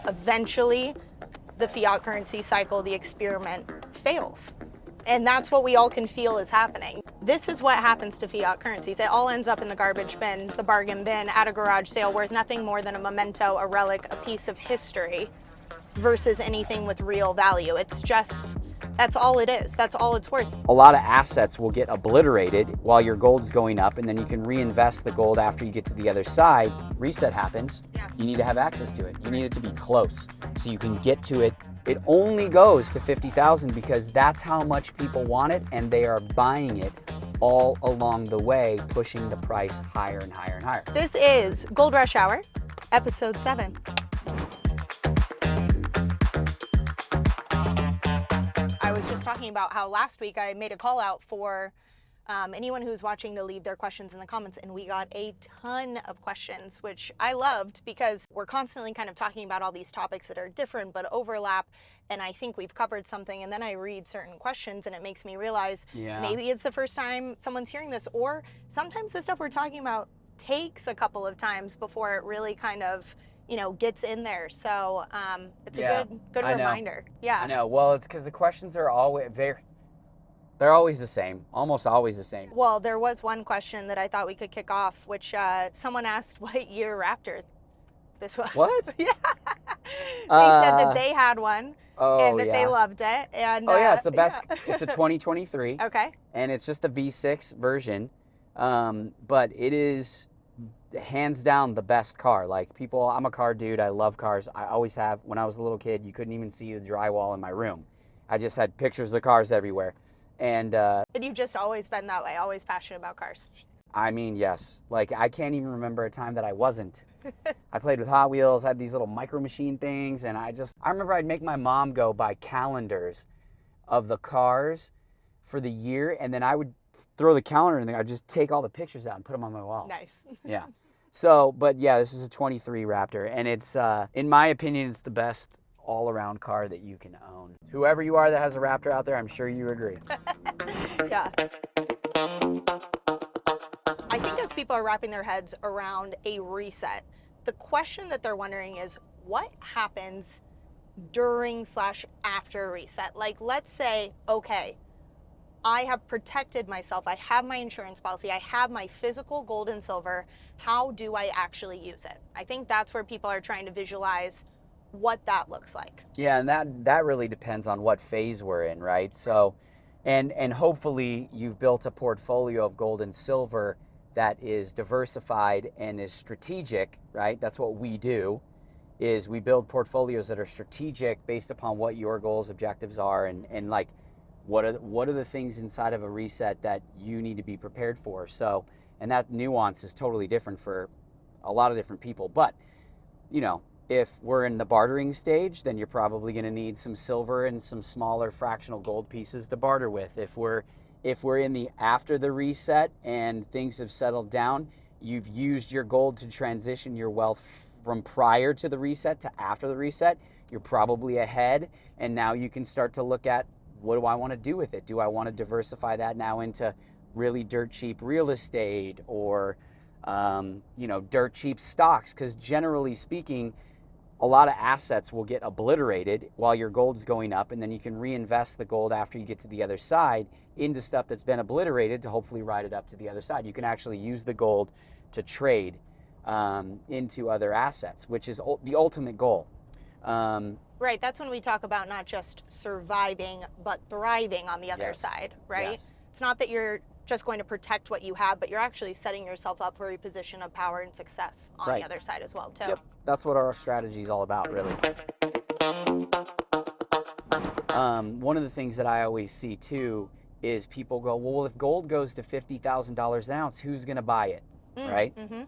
eventually the fiat currency cycle, the experiment, fails. And that's what we all can feel is happening. This is what happens to fiat currencies. It all ends up in the garbage bin, the bargain bin, at a garage sale worth nothing more than a memento, a relic, a piece of history, versus anything with real value. It's just, that's all it is. That's all it's worth. A lot of assets will get obliterated while your gold's going up, and then you can reinvest the gold after you get to the other side. Reset happens. Yeah. You need to have access to it. You need it to be close so you can get to it. It only goes to 50,000 because that's how much people want it, and they are buying it all along the way, pushing the price higher and higher and higher. This is Gold Rush Hour, episode 7. I was just talking about how last week I made a call out for anyone who's watching to leave their questions in the comments, and we got a ton of questions, which I loved because we're constantly kind of talking about all these topics that are different but overlap, and I think we've covered something, and then I read certain questions and it makes me realize maybe it's the first time someone's hearing this, or sometimes the stuff we're talking about takes a couple of times before it really kind of, you know, gets in there. So it's a good reminder. Yeah, I know. Well, it's because the questions are always they're always the same, almost always the same. Well, there was one question that I thought we could kick off, which someone asked what year Raptor this was. What? Yeah. They said that they had one and that they loved it. And it's the best. Yeah. It's a 2023. Okay. And it's just the V6 version, but it is hands down the best car. Like, people, I'm a car dude. I love cars. I always have. When I was a little kid, you couldn't even see the drywall in my room. I just had pictures of cars everywhere. And you've just always been that way, always passionate about cars. I mean, yes. Like, I can't even remember a time that I wasn't. I played with Hot Wheels, I had these little micro machine things, and I remember I'd make my mom go buy calendars of the cars for the year, and then I would throw the calendar in there. I'd just take all the pictures out and put them on my wall. Nice. Yeah. So, but yeah, this is a 23 Raptor, and it's, in my opinion, it's the best all-around car that you can own. Whoever you are that has a Raptor out there, I'm sure you agree. Yeah. I think as people are wrapping their heads around a reset, the question that they're wondering is what happens during/after a reset? Like, let's say, okay, I have protected myself. I have my insurance policy. I have my physical gold and silver. How do I actually use it? I think that's where people are trying to visualize what that looks like. Yeah, and that really depends on what phase we're in, right? So, and hopefully you've built a portfolio of gold and silver that is diversified and is strategic, right? That's what we do, is we build portfolios that are strategic based upon what your goals, objectives are, and like what are the things inside of a reset that you need to be prepared for. So, and that nuance is totally different for a lot of different people. But, you know, if we're in the bartering stage, then you're probably going to need some silver and some smaller fractional gold pieces to barter with. If we're in the after the reset and things have settled down, you've used your gold to transition your wealth from prior to the reset to after the reset, you're probably ahead, and now you can start to look at, what do I want to do with it? Do I want to diversify that now into really dirt cheap real estate, or dirt cheap stocks? Because generally speaking, a lot of assets will get obliterated while your gold's going up, and then you can reinvest the gold after you get to the other side into stuff that's been obliterated to hopefully ride it up to the other side. You can actually use the gold to trade into other assets, which is the ultimate goal. Right, that's when we talk about not just surviving, but thriving on the other side, right? Yes. It's not that you're just going to protect what you have, but you're actually setting yourself up for a position of power and success on the other side as well, too. Yep. That's what our strategy is all about, really. One of the things that I always see, too, is people go, well, if gold goes to $50,000 an ounce, who's going to buy it, right? Mm-hmm.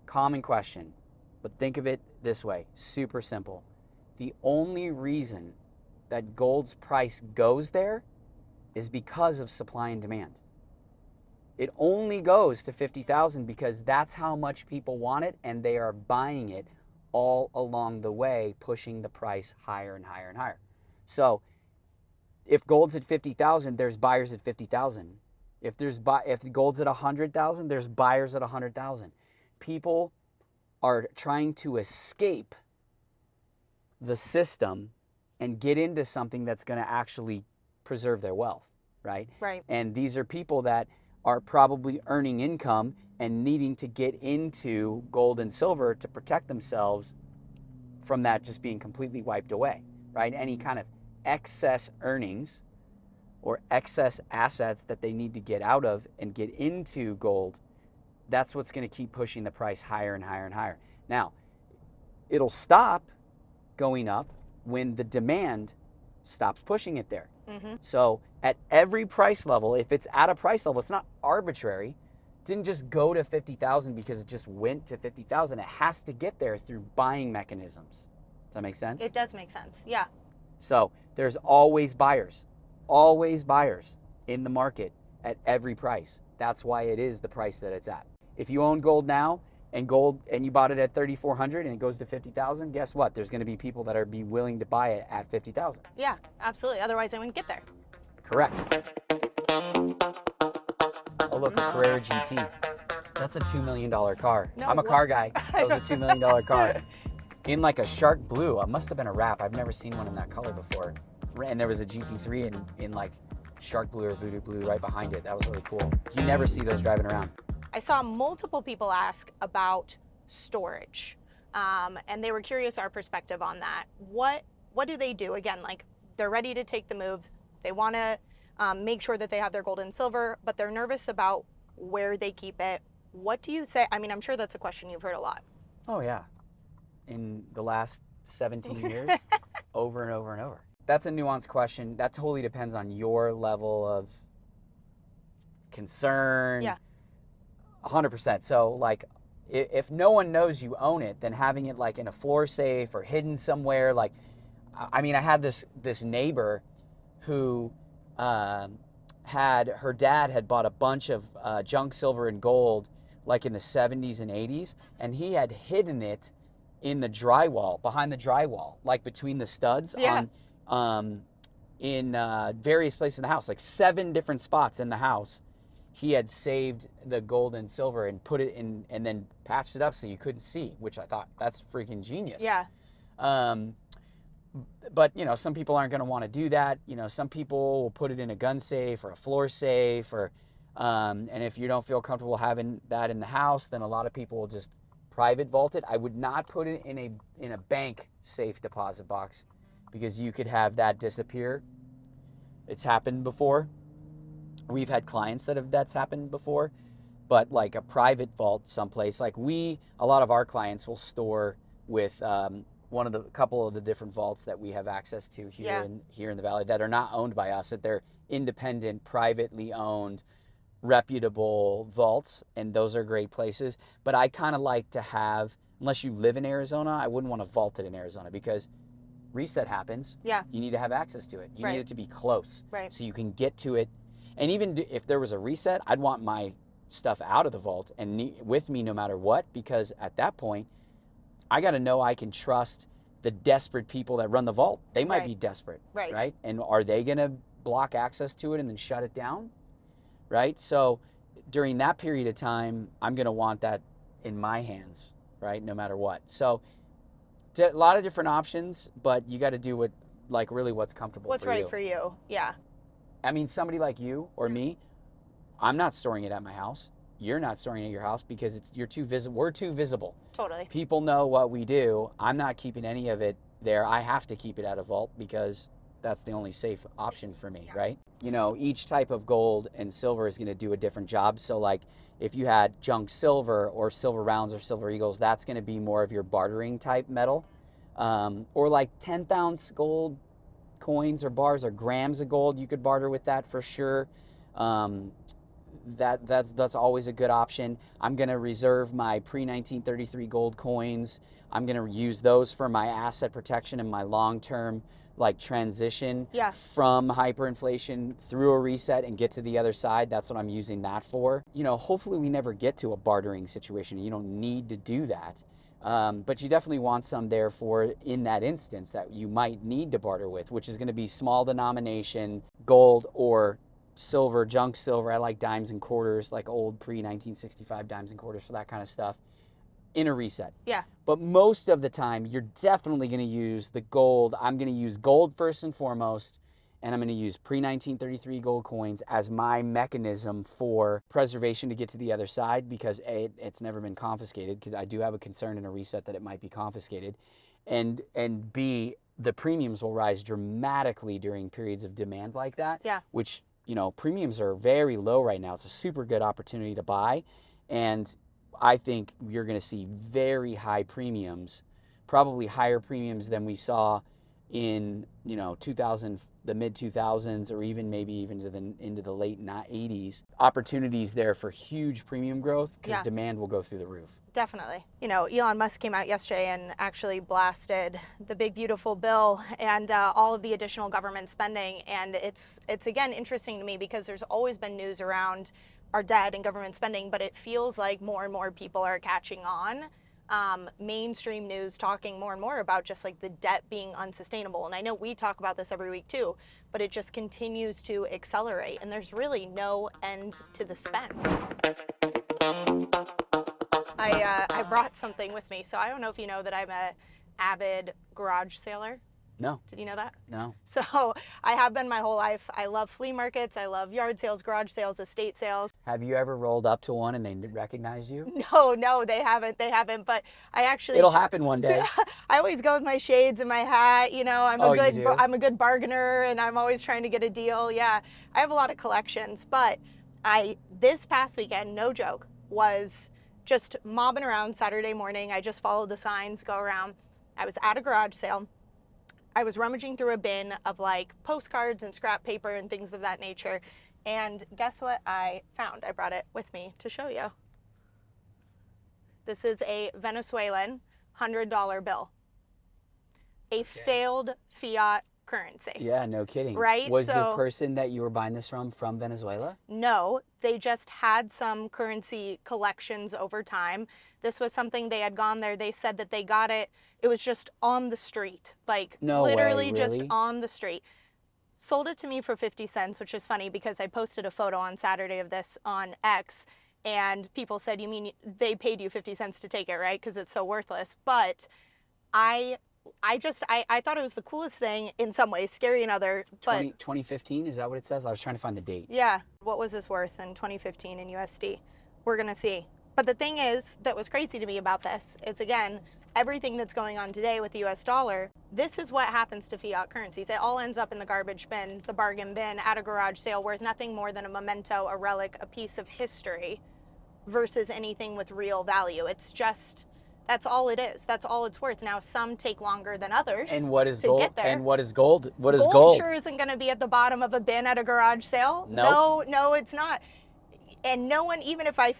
Common question, but think of it this way, super simple. The only reason that gold's price goes there is because of supply and demand. It only goes to 50,000 because that's how much people want it, and they are buying it all along the way, pushing the price higher and higher and higher. So if gold's at 50,000, there's buyers at 50,000. If gold's at 100,000, there's buyers at 100,000. People are trying to escape the system and get into something that's going to actually preserve their wealth, right? Right. And these are people that are probably earning income and needing to get into gold and silver to protect themselves from that just being completely wiped away, right? Any kind of excess earnings or excess assets that they need to get out of and get into gold, that's what's going to keep pushing the price higher and higher and higher. Now, it'll stop going up when the demand stops pushing it there. Mm-hmm. So at every price level, if it's at a price level, it's not arbitrary. It didn't just go to 50,000 because it just went to 50,000. It has to get there through buying mechanisms. Does that make sense? It does make sense. Yeah. So there's always buyers in the market at every price. That's why it is the price that it's at. If you own gold now and you bought it at 3,400 and it goes to 50,000, guess what? There's going to be people that are willing to buy it at 50,000. Yeah, absolutely. Otherwise, they wouldn't get there. Correct. Oh, look, a Carrera GT. That's a $2 million car. No, I'm a car guy. That was a $2 million car. In like a shark blue. It must have been a wrap. I've never seen one in that color before. And there was a GT3 in like shark blue or voodoo blue right behind it. That was really cool. You never see those driving around. I saw multiple people ask about storage, and they were curious our perspective on that. What do they do? Again, like they're ready to take the move. They want to make sure that they have their gold and silver, but they're nervous about where they keep it. What do you say? I mean, I'm sure that's a question you've heard a lot. Oh, yeah. In the last 17 years, over and over and over. That's a nuanced question. That totally depends on your level of concern. Yeah. 100%. So like if no one knows you own it, then having it like in a floor safe or hidden somewhere, like, I mean, I had this neighbor who her dad had bought a bunch of junk silver and gold like in the 70s and 80s, and he had hidden it in the drywall, behind the drywall, like between the studs. Yeah. In various places in the house, like 7 different spots in the house. He had saved the gold and silver and put it in and then patched it up so you couldn't see, which I thought that's freaking genius. Yeah. But, you know, some people aren't going to want to do that. You know, some people will put it in a gun safe or a floor safe, or and if you don't feel comfortable having that in the house, then a lot of people will just private vault it. I would not put it in a bank safe deposit box because you could have that disappear. It's happened before. We've had clients that's happened before, but like a private vault someplace, like a lot of our clients will store with couple of the different vaults that we have access to here in the Valley that are not owned by us, that they're independent, privately owned, reputable vaults, and those are great places. But I kind of like to have, unless you live in Arizona, I wouldn't want to vault it in Arizona because reset happens. Yeah. You need to have access to it. You Right. need it to be close. Right. So you can get to it. And even if there was a reset, I'd want my stuff out of the vault and with me no matter what, because at that point, I got to know I can trust the desperate people that run the vault. They might Right. be desperate, Right. right? And are they going to block access to it and then shut it down, right? So during that period of time, I'm going to want that in my hands, right? No matter what. So a lot of different options, but you got to do what's comfortable What's for you. right for you? Yeah. I mean, somebody like you or me, I'm not storing it at my house. You're not storing it at your house because we're too visible. Totally. People know what we do. I'm not keeping any of it there. I have to keep it at a vault because that's the only safe option for me, right? You know, each type of gold and silver is going to do a different job. So like if you had junk silver or silver rounds or silver eagles, that's going to be more of your bartering type metal. Or like 10th ounce gold coins or bars or grams of gold, you could barter with that for sure. That's always a good option. I'm going to reserve my pre-1933 gold coins. I'm going to use those for my asset protection and my long-term like transition from hyperinflation through a reset and get to the other side. That's what I'm using that for. You know, hopefully we never get to a bartering situation. You don't need to do that. But you definitely want some there for in that instance that you might need to barter with, which is going to be small denomination gold or silver, junk silver. I like dimes and quarters, like old pre-1965 dimes and quarters for that kind of stuff. in a reset. Yeah. But most of the time, you're definitely going to use the gold. I'm going to use gold first and foremost, and I'm going to use pre-1933 gold coins as my mechanism for preservation to get to the other side, because A, it's never been confiscated, because I do have a concern in a reset that it might be confiscated, and B, the premiums will rise dramatically during periods of demand like that, Yeah. which, you know, premiums are very low right now. It's a super good opportunity to buy, and I think you're going to see very high premiums, probably higher premiums than we saw in, you know, 2000, the mid 2000s, or even maybe even into the late 80s. Opportunities there for huge premium growth, because Yeah. demand will go through the roof. Definitely. You know, Elon Musk came out yesterday and actually blasted the big beautiful bill and all of the additional government spending. And it's again interesting to me because there's always been news around our debt and government spending, but it feels like more and more people are catching on. Mainstream news talking more and more about just like the debt being unsustainable. And I know we talk about this every week too, but it just continues to accelerate and there's really no end to the spend. I brought something with me. So I don't know if you know that I'm a avid garage sailor. No. Did you know that? No. So I have been my whole life. I love flea markets. I love yard sales, garage sales, estate sales. Have you ever rolled up to one and they recognized you? No, they haven't. They haven't. But I actually. It'll happen one day. I always go with my shades and my hat. You know, I'm Oh, you do? I'm a good bargainer, and I'm always trying to get a deal. Yeah, I have a lot of collections. But this past weekend, no joke, was just mobbing around Saturday morning. I just followed the signs, go around. I was at a garage sale. I was rummaging through a bin of like postcards and scrap paper and things of that nature. And guess what I found? I brought it with me to show you. This is a Venezuelan $100 bill. A failed fiat currency. Yeah, no kidding. Right? Was this person that you were buying this from Venezuela? No, they just had some currency collections over time. This was something they had gone there. They said that they got it. It was just on the street, like No literally way, just really? on the street. Sold it to me for 50 cents, which is funny because I posted a photo on Saturday of this on X and people said, you mean they paid you 50 cents to take it, right? Because it's so worthless. But I thought it was the coolest thing in some ways, scary in other. But 2015, is that what it says? I was trying to find the date. yeah, what was this worth in 2015 in USD? We're gonna see. But the thing is that was crazy to me about this is, again, everything that's going on today with the US dollar, this is what happens to fiat currencies. It all ends up in the garbage bin, the bargain bin, at a garage sale worth nothing more than a memento, a relic, a piece of history versus anything with real value. It's just, that's all it is. That's all it's worth. Now, some take longer than others. And what is to gold? get there. And what is gold? What is gold? gold? Sure isn't going to be at the bottom of a bin at a garage sale. Nope. No, it's not. And no one, even if I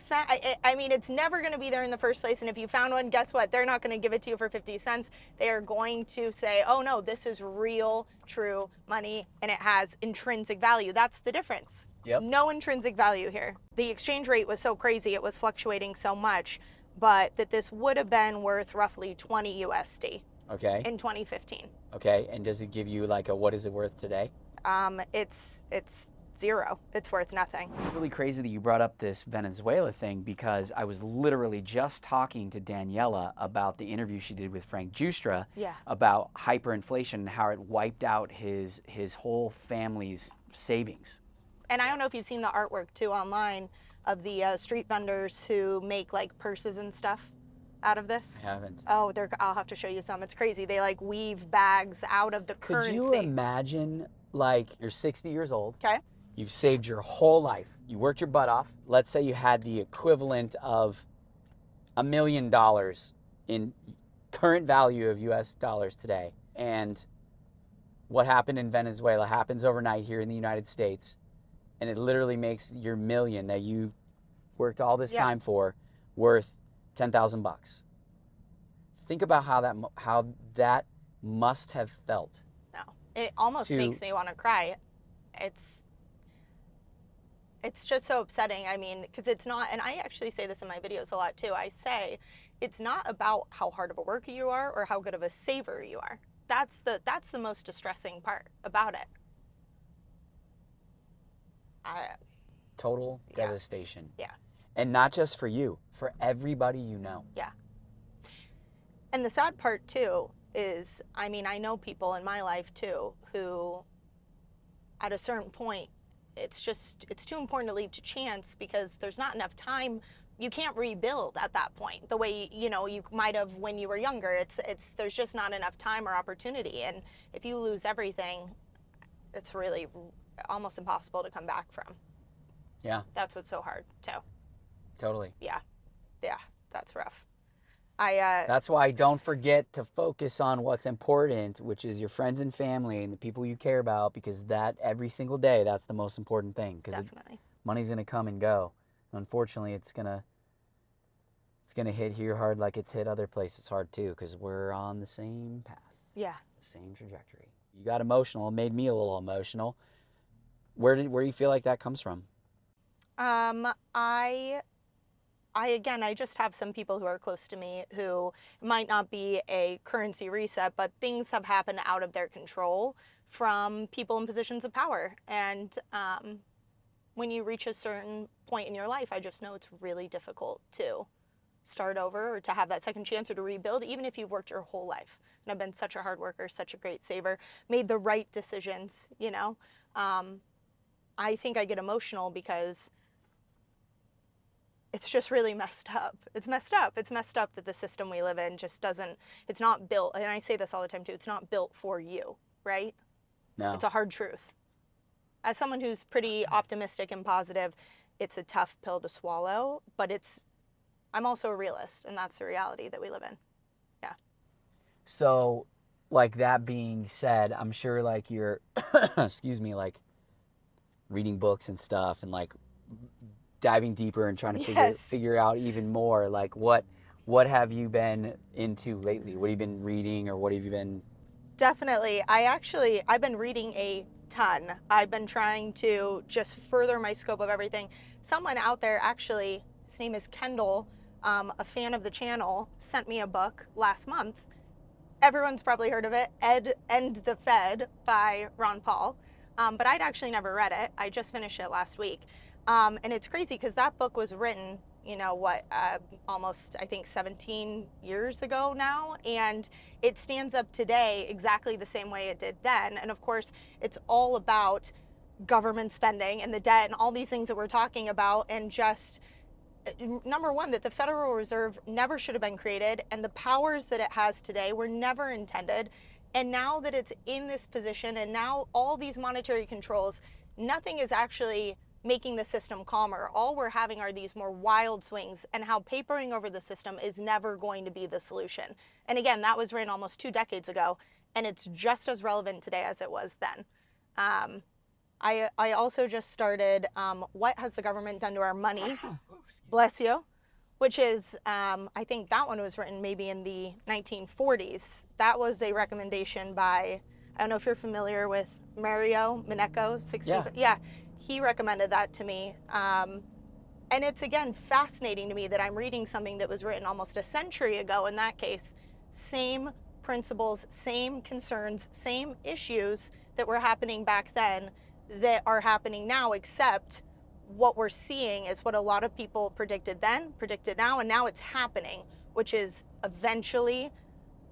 mean, it's never going to be there in the first place. And if you found one, guess what? They're not going to give it to you for 50 cents. They are going to say, oh no, this is real, true money, and it has intrinsic value. That's the difference. Yep. No intrinsic value here. The exchange rate was so crazy, it was fluctuating so much, but that this would have been worth roughly 20 USD. Okay. In 2015. Okay, and does it give you like a what is it worth today? It's zero. It's worth nothing. It's really crazy that you brought up this Venezuela thing, because I was literally just talking to Daniela about the interview she did with Frank Giustra about hyperinflation and how it wiped out his whole family's savings. And I don't know if you've seen the artwork too online of the street vendors who make like purses and stuff out of this. I haven't. Oh, I'll have to show you some. It's crazy. They like weave bags out of the currency. Could you imagine, like, you're 60 years old. Okay. You've saved your whole life. You worked your butt off. Let's say you had the equivalent of $1 million in current value of US dollars today. And what happened in Venezuela happens overnight here in the United States. And it literally makes your million that you worked all this time for worth $10,000. Think about how that must have felt. No, it almost makes me want to cry. It's just so upsetting. I mean, because it's not, and I actually say this in my videos a lot too. I say it's not about how hard of a worker you are or how good of a saver you are. That's the most distressing part about it. Total devastation. Yeah. And not just for you, for everybody you know. Yeah. And the sad part too is, I mean, I know people in my life too who at a certain point, it's too important to leave to chance because there's not enough time. You can't rebuild at that point the way, you know, you might have when you were younger. There's just not enough time or opportunity. And if you lose everything, it's really almost impossible to come back from. Yeah. That's what's so hard too. Totally. Yeah. Yeah. That's rough. That's why don't forget to focus on what's important, which is your friends and family and the people you care about, because that every single day, that's the most important thing. Because money's going to come and go. And unfortunately, it's going to hit here hard like it's hit other places hard too, because we're on the same path. Yeah. The same trajectory. You got emotional. It made me a little emotional. Where do you feel like that comes from? I just have some people who are close to me who might not be a currency reset, but things have happened out of their control from people in positions of power. And when you reach a certain point in your life, I just know it's really difficult to start over or to have that second chance or to rebuild, even if you've worked your whole life. And I've been such a hard worker, such a great saver, made the right decisions, you know. I think I get emotional because it's just really messed up. It's messed up. It's messed up that the system we live in just doesn't, it's not built, and I say this all the time too, it's not built for you, right? No. It's a hard truth. As someone who's pretty optimistic and positive, it's a tough pill to swallow, but I'm also a realist, and that's the reality that we live in. Yeah. So, like that being said, I'm sure like you're, excuse me, like reading books and stuff and like diving deeper and trying to figure out even more, like what have you been into lately? What have you been reading, or what have you been? Definitely. I've been reading a ton. I've been trying to just further my scope of everything. Someone out there, actually, his name is Kendall, a fan of the channel, sent me a book last month. Everyone's probably heard of it, End the Fed by Ron Paul. But I'd actually never read it. I just finished it last week. And it's crazy because that book was written, you know what, almost I think 17 years ago now, and it stands up today exactly the same way it did then. And of course, it's all about government spending and the debt and all these things that we're talking about, and just number one, that the Federal Reserve never should have been created, and the powers that it has today were never intended. And now that it's in this position, and now all these monetary controls, nothing is actually making the system calmer. All we're having are these more wild swings, and how papering over the system is never going to be the solution. And again, that was written almost 2 decades ago, and it's just as relevant today as it was then. I also just started What Has the Government Done to Our Money? Bless you. Which is, I think that one was written maybe in the 1940s. That was a recommendation by, I don't know if you're familiar with Mario Mineco, 60. Yeah, he recommended that to me. And it's, again, fascinating to me that I'm reading something that was written almost a century ago. In that case, same principles, same concerns, same issues that were happening back then that are happening now, except what we're seeing is what a lot of people predicted then, predicted now, and now it's happening, which is eventually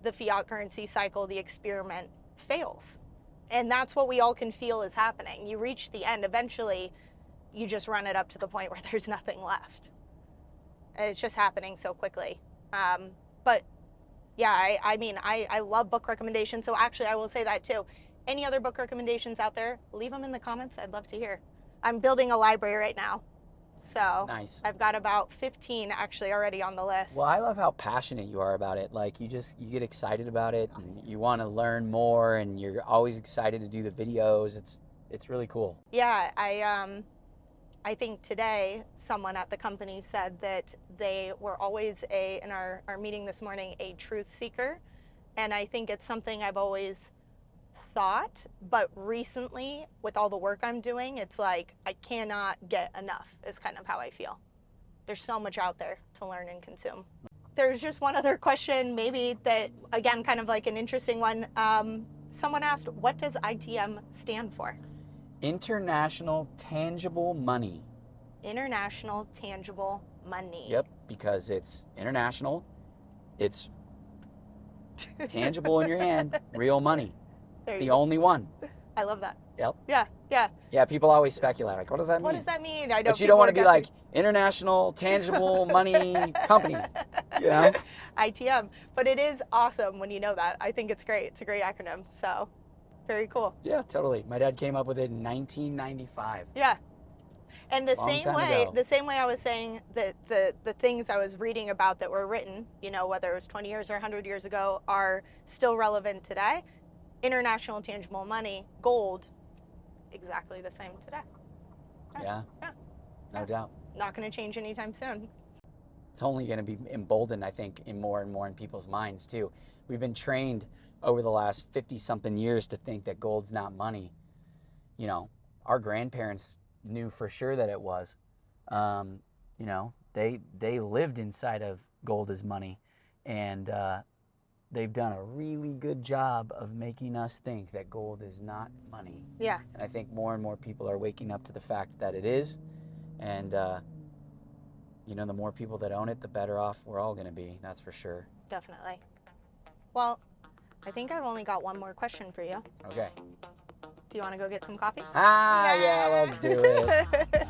the fiat currency cycle, the experiment, fails. And that's what we all can feel is happening. You reach the end, eventually you just run it up to the point where there's nothing left. It's just happening so quickly. But yeah, I love book recommendations. So actually, I will say that too. Any other book recommendations out there, leave them in the comments. I'd love to hear. I'm building a library right now. So nice. I've got about 15 actually already on the list. Well, I love how passionate you are about it. Like you get excited about it, and you want to learn more, and you're always excited to do the videos. It's really cool. Yeah, I think today someone at the company said that they were always in our meeting this morning, a truth seeker. And I think it's something I've always thought, but recently with all the work I'm doing, it's like I cannot get enough is kind of how I feel. There's so much out there to learn and consume. There's just one other question maybe that, again, kind of like an interesting one. Someone asked, what does ITM stand for? International Tangible Money. International Tangible Money. Yep, because it's international, it's Tangible in your hand, real money. There It's you the go. only one. I love that. Yep. Yeah, yeah. Yeah, people always speculate, like, what does that mean? What does that mean? I know. But you don't want to be people are like International Tangible Money Company, you know? ITM. But it is awesome when you know that. I think it's great. It's a great acronym. So very cool. Yeah, totally. My dad came up with it in 1995. Yeah. And the Long same time way, ago. the same way I was saying that the things I was reading about that were written, you know, whether it was 20 years or 100 years ago, are still relevant today. International tangible money, gold, exactly the same today. Yeah. Yeah. No doubt. Not going to change anytime soon. It's only going to be emboldened, I think, in more and more in people's minds, too. We've been trained over the last 50-something years to think that gold's not money. You know, our grandparents knew for sure that it was. You know, they lived inside of gold as money, and they've done a really good job of making us think that gold is not money. Yeah. And I think more and more people are waking up to the fact that it is, and you know, the more people that own it, the better off we're all going to be. That's for sure. Definitely. Well, I think I've only got one more question for you. Okay. Do you want to go get some coffee? Ah, yeah, let's do it.